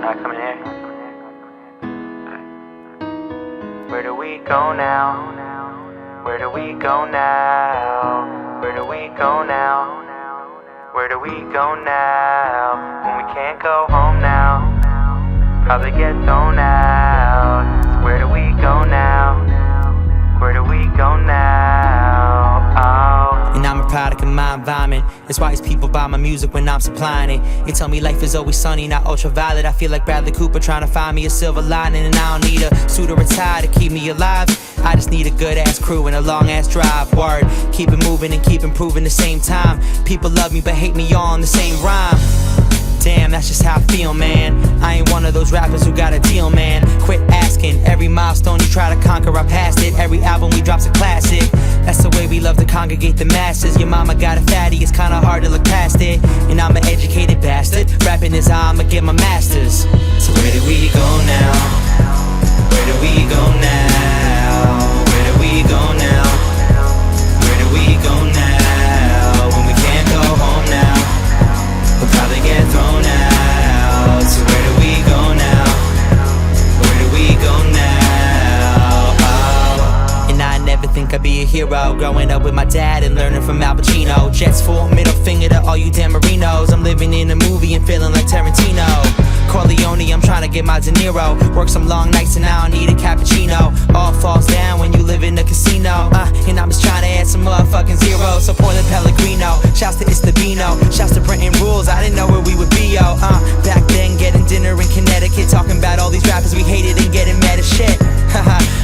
I come in here. Where do we go now? Where do we go now? Where do we go now? Where do we go now? When we can't go home now, probably get thrown out. So where do we go now? Where do we go now? Oh. And I'm a product of my environment. That's why these people buy my music when I'm supplying it. They tell me life is always sunny, not ultraviolet. I feel like Bradley Cooper trying to find me a silver lining. And I don't need a suit or a tie to keep me alive. I just need a good ass crew and a long ass drive. Word, keep it moving and keep improving the same time. People love me but hate me all on the same rhyme. Damn, that's just how I feel, man. I ain't one of those rappers who got a deal, man. Quit asking. Every milestone you try to conquer, I passed it. Every album we drop's a classic. That's the way we love to congregate the masses. Your mama got a fatty, it's kinda hard to look past it. And I'm an educated bastard. Rapping is how I'ma get my masters. So where do we go now? Where do we go now? Where do we go now? Where do we go now? When we can't go home now, we'll probably get thrown out. So where do we go now? Where do we go now? Oh. And I never think I'd be a hero. Growing up with my dad and learning from Al Pacino. Jets full, middle finger to all you Dan Marinos. I'm living in a movie and feeling like Tarantino. Corleone, I'm trying to get my De Niro. Work some long nights and I don't need a cappuccino. All falls down when you live in a casino. And I'm just trying to add some motherfucking zeros. So pour the Pellegrino. Shouts to Istabino. Shouts to Brenton Rules. I didn't know where we would be, yo. Back then, getting dinner in Connecticut. Talking about all these rappers we hated and getting mad as shit.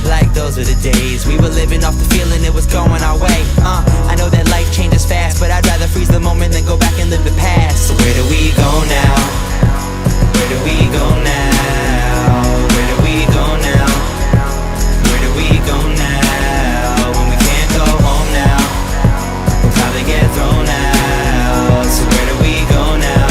Like those were the days. We were living off the feeling it was going our way. I know that life changes fast, but I'd rather freeze the moment than go back and live the past. So where do we go now? Where do we go now? Where do we go now? Where do we go now? When we can't go home now, we'll probably get thrown out. So where do we go now?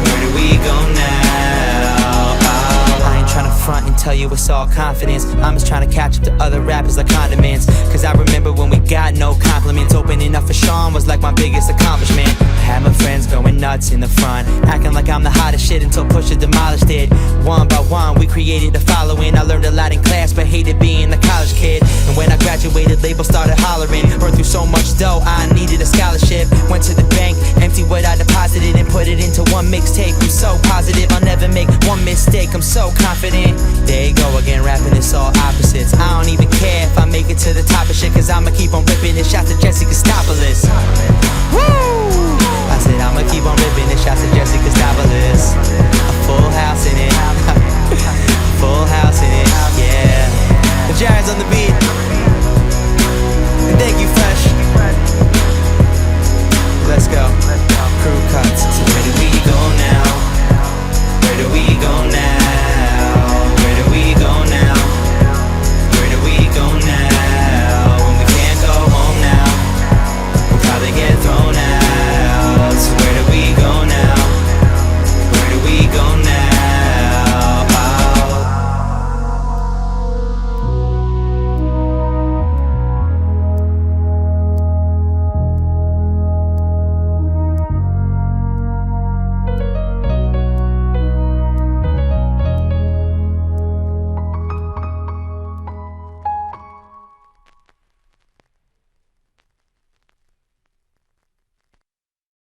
Where do we go now? Oh. I ain't tryna front and tell you it's all confidence. I'm just trying to catch up to other rappers like condiments. Cause I remember when we got no compliments. Opening up for Sean was like my biggest accomplishment. I had my friends going nuts in the front, acting like I'm the hottest shit until Pusha demolished it. One by one we created a following. I learned a lot in class but hated being a college kid. And when I graduated, labels started hollering. Burned through so much dough, I needed a scholarship. Went to the bank, emptied what I deposited and put it into one mixtape. I'm so positive I'll never make one mistake. I'm so confident. There you go again, rapping it's all opposites. I don't even care if I make it to the top of shit, cause I'ma keep on ripping it. Shout to JuicyNetworkSounds.